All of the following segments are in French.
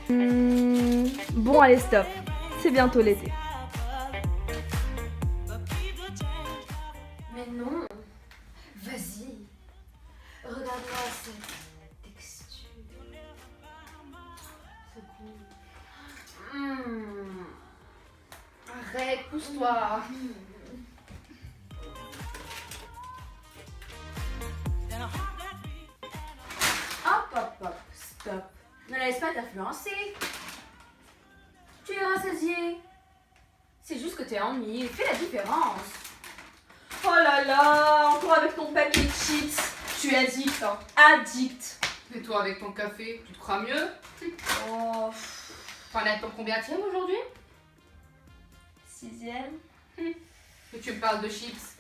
Bon, allez, stop. C'est bientôt l'été. Mais non. Vas-y. Regarde-moi cette texture. Ce goût. Arrête, pousse-toi. Hop, stop. Ne laisse pas t'influencer. Tu es rassasié. C'est juste que t'es en mille. Fais la différence. Oh là là, encore avec ton paquet de chips. Tu es addict, hein. Addict. Et toi, avec ton café, tu te crois mieux? Oh, T'en es à ton combienième aujourd'hui? 6e. Et tu me parles de chips.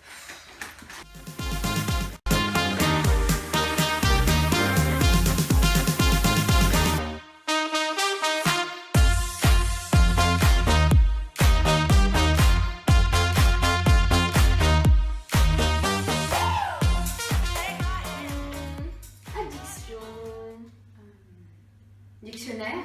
Addiction. Dictionnaire.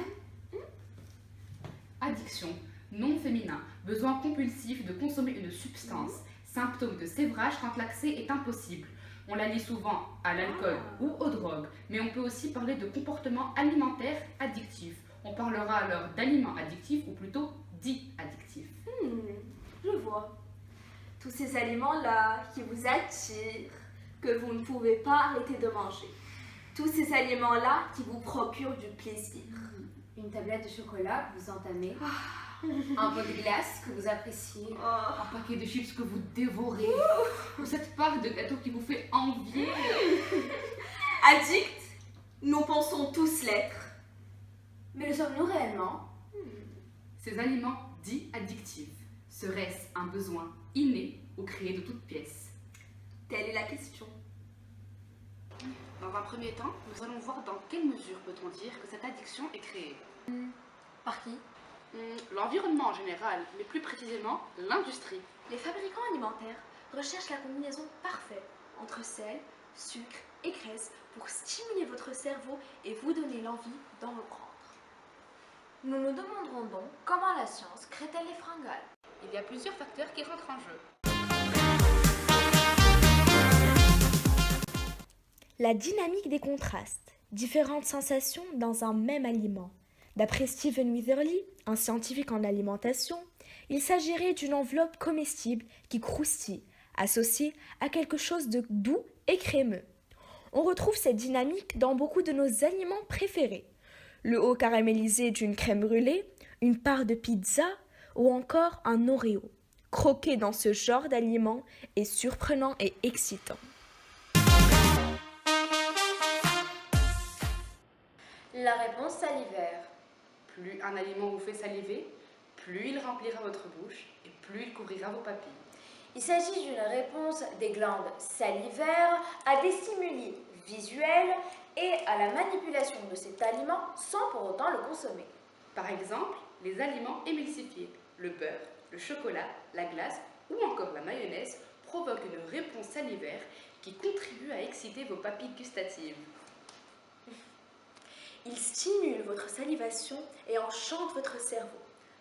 Addiction, nom féminin, besoin compulsif de consommer une substance, symptôme de sévrage quand l'accès est impossible. On la lie souvent à l'alcool ou aux drogues, mais on peut aussi parler de comportement alimentaire addictif. On parlera alors d'aliments addictifs ou plutôt dits addictifs. Je vois. Tous ces aliments-là qui vous attirent, que vous ne pouvez pas arrêter de manger. Tous ces aliments-là qui vous procurent du plaisir. Une tablette de chocolat que vous entamez. Un pot de glace que vous appréciez. Un paquet de chips que vous dévorez. Ou cette part de gâteau qui vous fait envier. Addict, nous pensons tous l'être. Mais le sommes-nous réellement? Ces aliments dits addictifs, serait-ce un besoin inné ou créé de toutes pièces? Telle est la question. Dans un premier temps, nous allons voir dans quelle mesure peut-on dire que cette addiction est créée. Par qui? L'environnement en général, mais plus précisément l'industrie. Les fabricants alimentaires recherchent la combinaison parfaite entre sel, sucre et graisse pour stimuler votre cerveau et vous donner l'envie d'en reprendre. Nous nous demanderons donc comment la science crée-t-elle les fringales. Il y a plusieurs facteurs qui rentrent en jeu. La dynamique des contrastes, différentes sensations dans un même aliment. D'après Stephen Witherly, un scientifique en alimentation, il s'agirait d'une enveloppe comestible qui croustille, associée à quelque chose de doux et crémeux. On retrouve cette dynamique dans beaucoup de nos aliments préférés. Le haut caramélisé d'une crème brûlée, une part de pizza ou encore un Oreo. Croquer dans ce genre d'aliment est surprenant et excitant. La réponse salivaire. Plus un aliment vous fait saliver, plus il remplira votre bouche et plus il couvrira vos papilles. Il s'agit d'une réponse des glandes salivaires à des stimuli visuels et à la manipulation de cet aliment sans pour autant le consommer. Par exemple, les aliments émulsifiés, le beurre, le chocolat, la glace ou encore la mayonnaise provoquent une réponse salivaire qui contribue à exciter vos papilles gustatives. Il stimule votre salivation et enchante votre cerveau.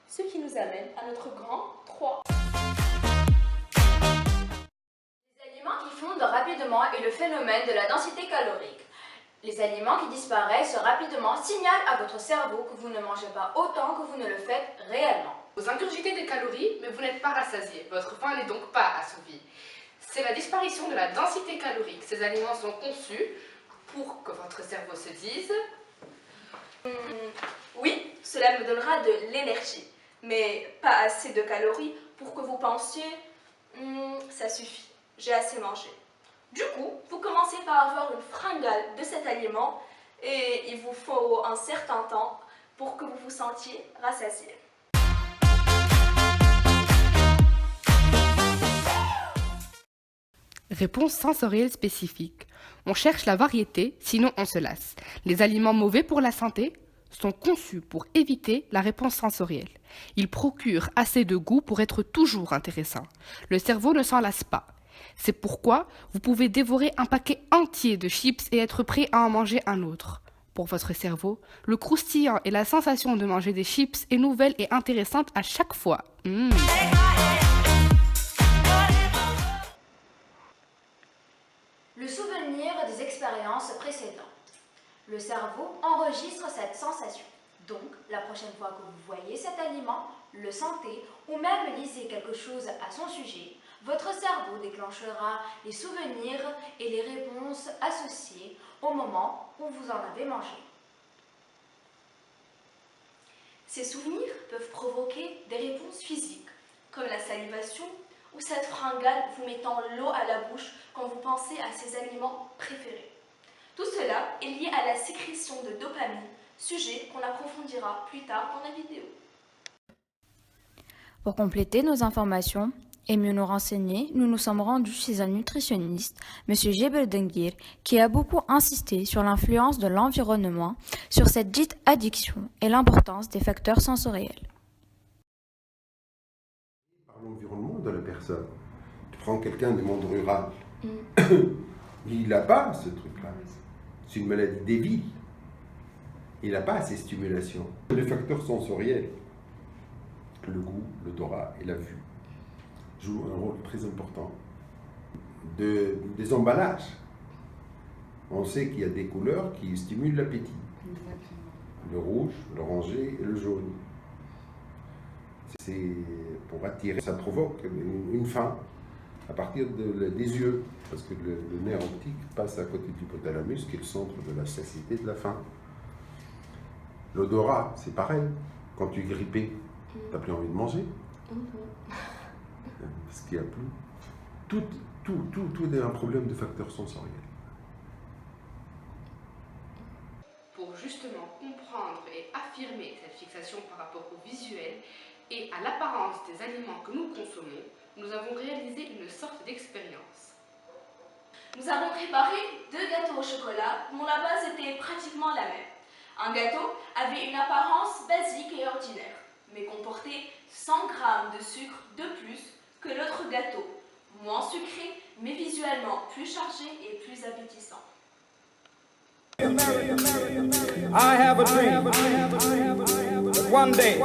Ce qui nous amène à notre grand 3. Les aliments qui fondent rapidement est le phénomène de la densité calorique. Les aliments qui disparaissent rapidement signalent à votre cerveau que vous ne mangez pas autant que vous ne le faites réellement. Vous ingurgitez des calories, mais vous n'êtes pas rassasié. Votre faim n'est donc pas assouvie. C'est la disparition de la densité calorique. Ces aliments sont conçus pour que votre cerveau se dise Oui, cela me donnera de l'énergie, mais pas assez de calories pour que vous pensiez ça suffit, j'ai assez mangé. Du coup, vous commencez par avoir une fringale de cet aliment et il vous faut un certain temps pour que vous vous sentiez rassasié. Réponse sensorielle spécifique. On cherche la variété, sinon on se lasse. Les aliments mauvais pour la santé sont conçus pour éviter la réponse sensorielle. Ils procurent assez de goût pour être toujours intéressants. Le cerveau ne s'en lasse pas. C'est pourquoi vous pouvez dévorer un paquet entier de chips et être prêt à en manger un autre. Pour votre cerveau, le croustillant et la sensation de manger des chips est nouvelle et intéressante à chaque fois. Le souvenir des expériences précédentes. Le cerveau enregistre cette sensation. Donc, la prochaine fois que vous voyez cet aliment, le sentez ou même lisez quelque chose à son sujet, votre cerveau déclenchera les souvenirs et les réponses associées au moment où vous en avez mangé. Ces souvenirs peuvent provoquer des réponses physiques, comme la salivation ou cette fringale vous mettant l'eau à la bouche quand vous pensez à ces aliments préférés. Tout cela est lié à la sécrétion de dopamine, sujet qu'on approfondira plus tard dans la vidéo. Pour compléter nos informations et mieux nous renseigner, nous nous sommes rendus chez un nutritionniste, M. Jebel Denguir, qui a beaucoup insisté sur l'influence de l'environnement sur cette dite addiction et l'importance des facteurs sensoriels. Par l'environnement de la personne. Tu prends quelqu'un du monde rural, il n'a pas ce truc-là. C'est une maladie des villes. Il n'a pas ces stimulations. Les facteurs sensoriels, le goût, l'odorat et la vue, jouent un rôle très important. Des emballages. On sait qu'il y a des couleurs qui stimulent l'appétit. Le rouge, l'oranger et le jaune. C'est pour attirer, ça provoque une faim à partir des yeux, parce que le nerf optique passe à côté du hypothalamus, qui est le centre de la satiété, de la faim. L'odorat, c'est pareil. Quand tu es grippé, tu n'as plus envie de manger. Parce qu'il n'y a plus. Tout est un problème de facteurs sensoriels. Pour justement comprendre et affirmer cette fixation par rapport au visuel et à l'apparence des aliments que nous consommons, nous avons réalisé une sorte d'expérience. Nous avons préparé 2 gâteaux au chocolat dont la base était pratiquement la même. Un gâteau avait une apparence basique et ordinaire, mais comportait 100 g de sucre de plus que l'autre gâteau, moins sucré, mais visuellement plus chargé et plus appétissant. I have a dream. One day,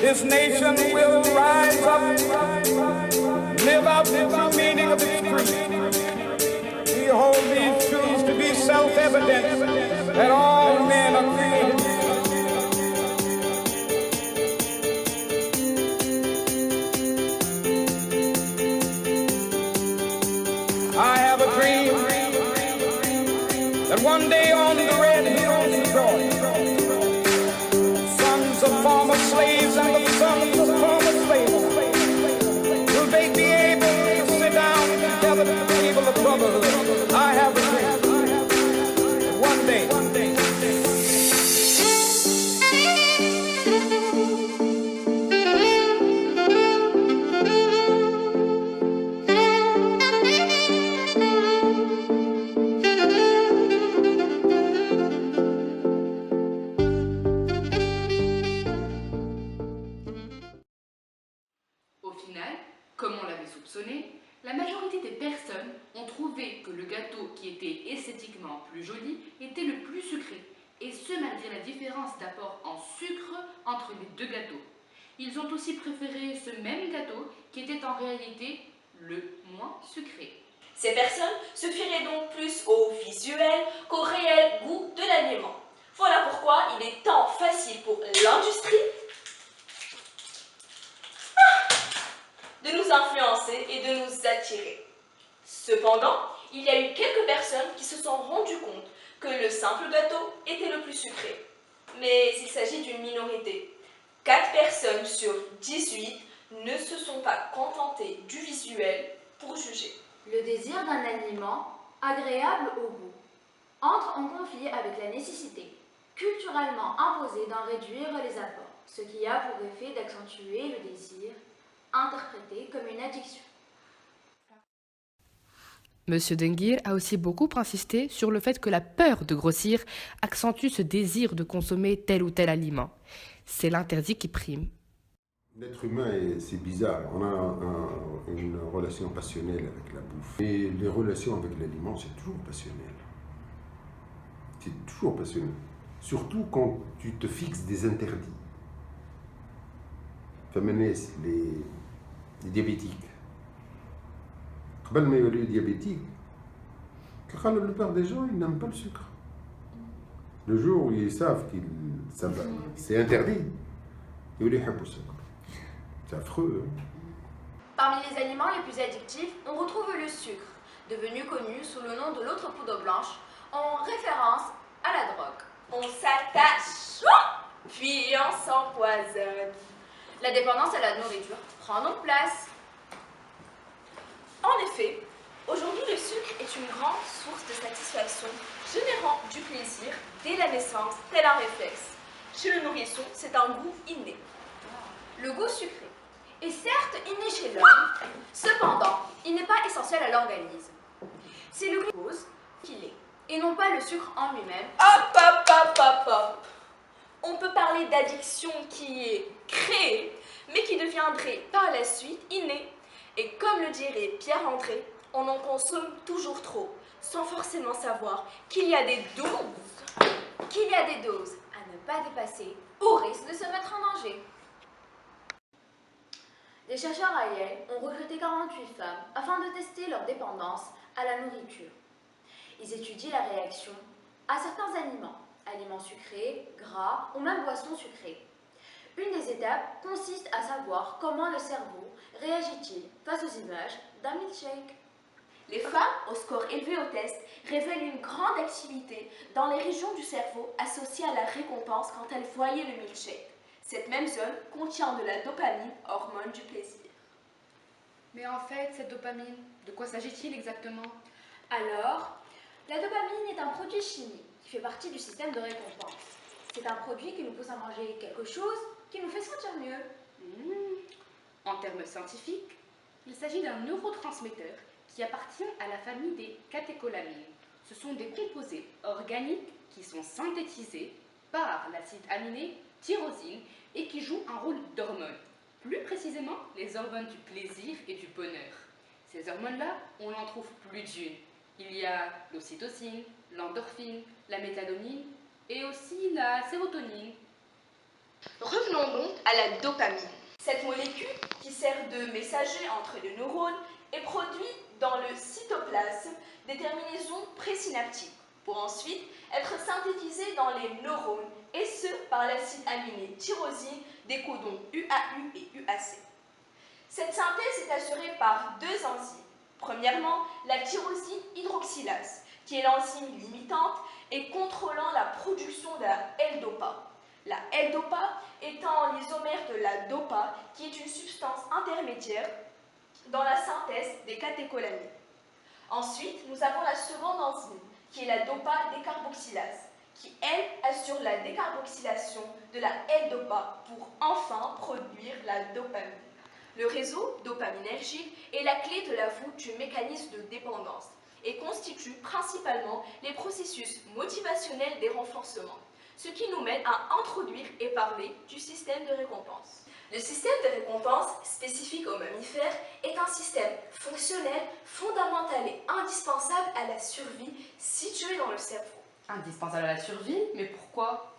this nation will rise up, live out the true meaning of its creed. We hold these truths to be self-evident that all men are created. I have a dream that one day on the red hills of Georgia, sons of former slaves and the sons of former slaves, will they be able to sit down together at the table of brotherhood? I have a dream that one day. Au final, comme on l'avait soupçonné, la majorité des personnes ont trouvé que le gâteau qui était esthétiquement plus joli était le plus sucré, et ce malgré la différence d'apport en sucre entre les 2 gâteaux. Ils ont aussi préféré ce même gâteau qui était en réalité le moins sucré. Ces personnes se fieraient donc plus au visuel qu'au réel goût de l'aliment. Voilà pourquoi il est tant facile pour l'industrie de nous influencer et de nous attirer. Cependant, il y a eu quelques personnes qui se sont rendues compte que le simple gâteau était le plus sucré. Mais il s'agit d'une minorité. 4 personnes sur 18 ne se sont pas contentées du visuel pour juger. Le désir d'un aliment agréable au goût entre en conflit avec la nécessité culturellement imposée d'en réduire les apports, ce qui a pour effet d'accentuer le désir interprété comme une addiction. Monsieur Denguir a aussi beaucoup insisté sur le fait que la peur de grossir accentue ce désir de consommer tel ou tel aliment. C'est l'interdit qui prime. L'être humain, c'est bizarre. On a une relation passionnelle avec la bouffe. Et les relations avec l'aliment, c'est toujours passionnel. c'est toujours passionnant. Surtout quand tu te fixes des interdits. فمالناس les diabétiques. قبل ما يوليو diabétiques, la plupart des gens ils n'aiment pas le sucre. Le jour où ils savent que c'est interdit, ils veulent le sucre. C'est affreux. Hein? Parmi les aliments les plus addictifs, on retrouve le sucre, devenu connu sous le nom de l'autre poudre blanche, en référence à la drogue. On s'attache, puis on s'empoisonne. La dépendance à la nourriture prend donc place. En effet, aujourd'hui le sucre est une grande source de satisfaction, générant du plaisir dès la naissance, tel un réflexe. Chez le nourrisson, c'est un goût inné. Le goût sucré est certes inné chez l'homme, cependant, il n'est pas essentiel à l'organisme. C'est le glucose qu'il est, et non pas le sucre en lui-même. Hop, hop, hop, hop, hop. On peut parler d'addiction qui est créée, mais qui deviendrait par la suite innée. Et comme le dirait Pierre-André, on en consomme toujours trop, sans forcément savoir qu'il y a des doses. Qu'il y a des doses à ne pas dépasser, au risque de se mettre en danger. Des chercheurs à Yale ont recruté 48 femmes afin de tester leur dépendance à la nourriture. Ils étudient la réaction à certains aliments sucrés, gras ou même boissons sucrées. Une des étapes consiste à savoir comment le cerveau réagit-il face aux images d'un milkshake. Les femmes au score élevé au test révèlent une grande activité dans les régions du cerveau associées à la récompense quand elles voyaient le milkshake. Cette même zone contient de la dopamine, hormone du plaisir. Mais en fait, cette dopamine, de quoi s'agit-il exactement? Alors, la dopamine est un produit chimique qui fait partie du système de récompense. C'est un produit qui nous pousse à manger quelque chose qui nous fait sentir mieux. En termes scientifiques, il s'agit d'un neurotransmetteur qui appartient à la famille des catécholamines. Ce sont des composés organiques qui sont synthétisés par l'acide aminé tyrosine et qui jouent un rôle d'hormone. Plus précisément, les hormones du plaisir et du bonheur. Ces hormones-là, on en trouve plus d'une. Il y a l'ocytocine, l'endorphine, la méthatonine et aussi la sérotonine. Revenons donc à la dopamine. Cette molécule, qui sert de messager entre les neurones, est produite dans le cytoplasme des terminaisons présynaptiques, pour ensuite être synthétisée dans les neurones, et ce par l'acide aminé tyrosine des codons UAU et UAC. Cette synthèse est assurée par deux enzymes. Premièrement, la tyrosine hydroxylase, qui est l'enzyme limitante et contrôlant la production de la L-dopa. La L-dopa étant l'isomère de la dopa, qui est une substance intermédiaire dans la synthèse des catécholamines. Ensuite, nous avons la seconde enzyme, qui est la dopa-décarboxylase, qui, elle, assure la décarboxylation de la L-dopa pour enfin produire la dopamine. Le réseau dopaminergique est la clé de la voûte du mécanisme de dépendance et constitue principalement les processus motivationnels des renforcements, ce qui nous mène à introduire et parler du système de récompense. Le système de récompense, spécifique aux mammifères, est un système fonctionnel, fondamental et indispensable à la survie situé dans le cerveau. Indispensable à la survie, mais pourquoi?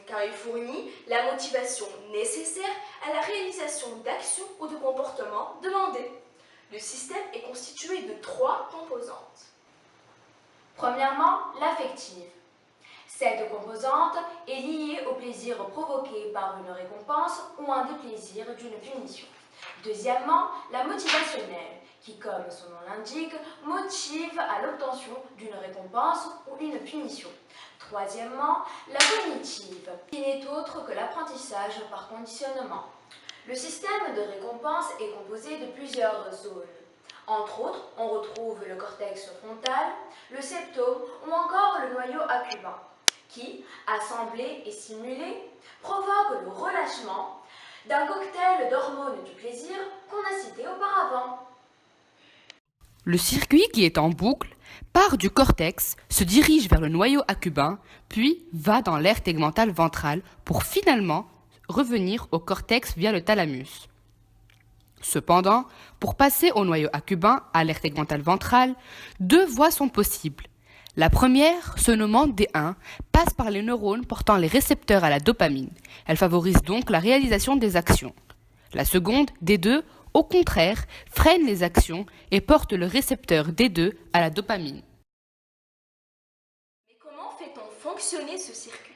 Car il fournit la motivation nécessaire à la réalisation d'actions ou de comportements demandés. Le système est constitué de 3 composantes. Premièrement, l'affective. Cette composante est liée au plaisir provoqué par une récompense ou un déplaisir d'une punition. Deuxièmement, la motivationnelle, qui, comme son nom l'indique, motive à l'obtention d'une récompense ou une punition. Troisièmement, la cognitive, qui n'est autre que l'apprentissage par conditionnement. Le système de récompense est composé de plusieurs zones. Entre autres, on retrouve le cortex frontal, le septum ou encore le noyau accumbens, qui, assemblés et stimulés, provoquent le relâchement d'un cocktail d'hormones du plaisir qu'on a cité auparavant. Le circuit qui est en boucle part du cortex, se dirige vers le noyau accumbens, puis va dans l'aire tegmentale ventrale pour finalement revenir au cortex via le thalamus. Cependant, pour passer au noyau accumbens, à l'aire tegmentale ventrale, 2 voies sont possibles. La première, se nommant D1, passe par les neurones portant les récepteurs à la dopamine. Elle favorise donc la réalisation des actions. La seconde, D2, au contraire, freine les actions et porte le récepteur D2 à la dopamine. Mais comment fait-on fonctionner ce circuit?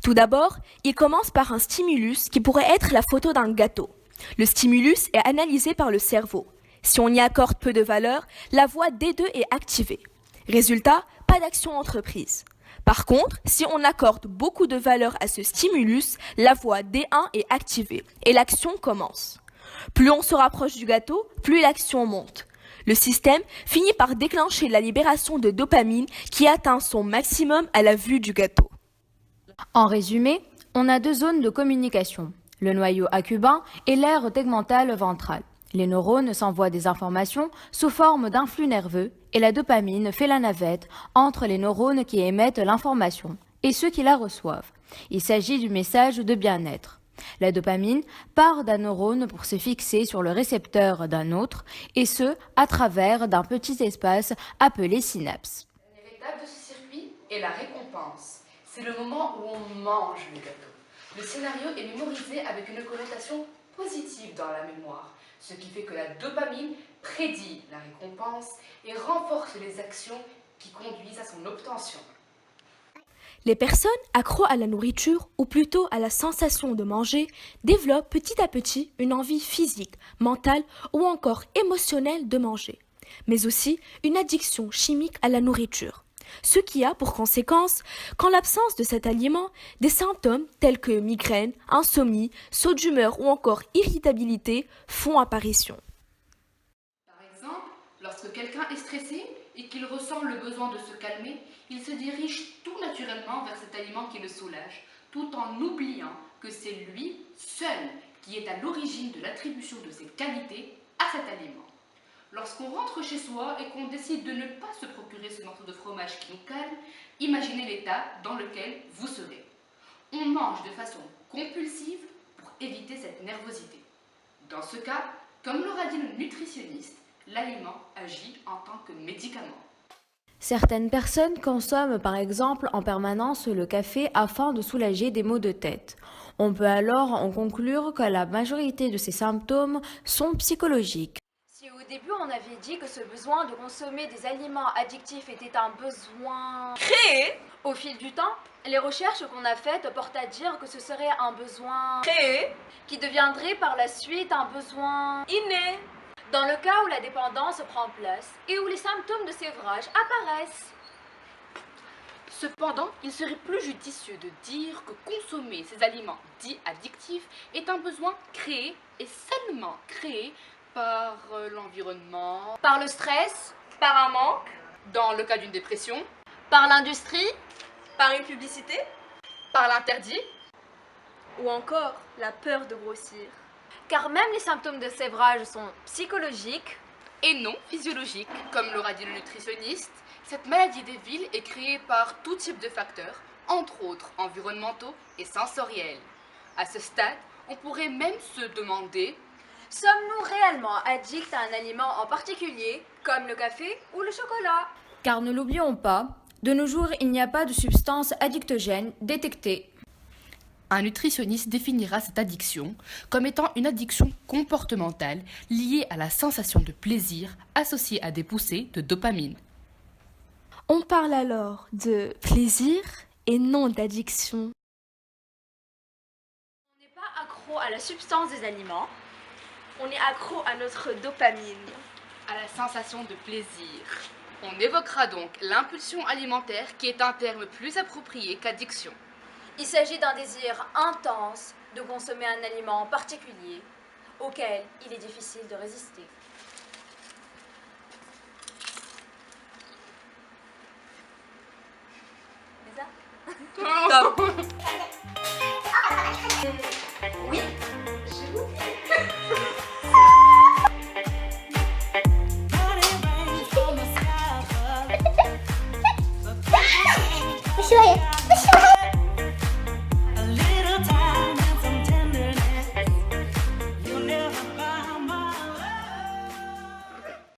Tout d'abord, il commence par un stimulus qui pourrait être la photo d'un gâteau. Le stimulus est analysé par le cerveau. Si on y accorde peu de valeur, la voie D2 est activée. Résultat, pas d'action entreprise. Par contre, si on accorde beaucoup de valeur à ce stimulus, la voie D1 est activée et l'action commence. Plus on se rapproche du gâteau, plus l'action monte. Le système finit par déclencher la libération de dopamine qui atteint son maximum à la vue du gâteau. En résumé, on a deux zones de communication, le noyau accumbens et l'aire tegmentale ventrale. Les neurones s'envoient des informations sous forme d'un flux nerveux et la dopamine fait la navette entre les neurones qui émettent l'information et ceux qui la reçoivent. Il s'agit du message de bien-être. La dopamine part d'un neurone pour se fixer sur le récepteur d'un autre et ce, à travers d'un petit espace appelé synapse. La dernière étape de ce circuit est la récompense. C'est le moment où on mange le gâteau. Le scénario est mémorisé avec une connotation positive dans la mémoire, ce qui fait que la dopamine prédit la récompense et renforce les actions qui conduisent à son obtention. Les personnes accros à la nourriture, ou plutôt à la sensation de manger, développent petit à petit une envie physique, mentale ou encore émotionnelle de manger, mais aussi une addiction chimique à la nourriture. Ce qui a pour conséquence qu'en l'absence de cet aliment, des symptômes tels que migraine, insomnie, saut d'humeur ou encore irritabilité font apparition. Par exemple, lorsque quelqu'un est stressé et qu'il ressent le besoin de se calmer, il se dirige tout naturellement vers cet aliment qui le soulage, tout en oubliant que c'est lui seul qui est à l'origine de l'attribution de ses qualités à cet aliment. Lorsqu'on rentre chez soi et qu'on décide de ne pas se procurer ce morceau de fromage qui nous calme, imaginez l'état dans lequel vous serez. On mange de façon compulsive pour éviter cette nervosité. Dans ce cas, comme l'aura dit le nutritionniste, l'aliment agit en tant que médicament. Certaines personnes consomment par exemple en permanence le café afin de soulager des maux de tête. On peut alors en conclure que la majorité de ces symptômes sont psychologiques. Si au début on avait dit que ce besoin de consommer des aliments addictifs était un besoin Créé, au fil du temps, les recherches qu'on a faites portent à dire que ce serait un besoin créé, qui deviendrait par la suite un besoin inné. dans le cas où la dépendance prend place et où les symptômes de sévrage apparaissent. Cependant, il serait plus judicieux de dire que consommer ces aliments dits addictifs est un besoin créé et seulement créé par l'environnement, Par le stress, Par un manque, dans le cas d'une dépression, par l'industrie, par une publicité, par l'interdit, ou encore la peur de grossir. car même les symptômes de sévrage sont psychologiques. et non physiologique. Comme l'aura dit le nutritionniste, cette maladie des villes est créée par tout type de facteurs, entre autres environnementaux et sensoriels. À ce stade, on pourrait même se demander: Sommes-nous réellement addicts à un aliment en particulier, comme le café ou le chocolat? Car ne l'oublions pas, de nos jours, il n'y a pas de substance addictogène détectée. Un nutritionniste définira cette addiction comme étant une addiction comportementale liée à la sensation de plaisir associée à des poussées de dopamine. On parle alors de plaisir et non d'addiction. On n'est pas accro à la substance des aliments. On est accro à notre dopamine. À la sensation de plaisir. On évoquera donc l'impulsion alimentaire qui est un terme plus approprié qu'addiction. Il s'agit d'un désir intense de consommer un aliment en particulier auquel il est difficile de résister. C'est ça? Top.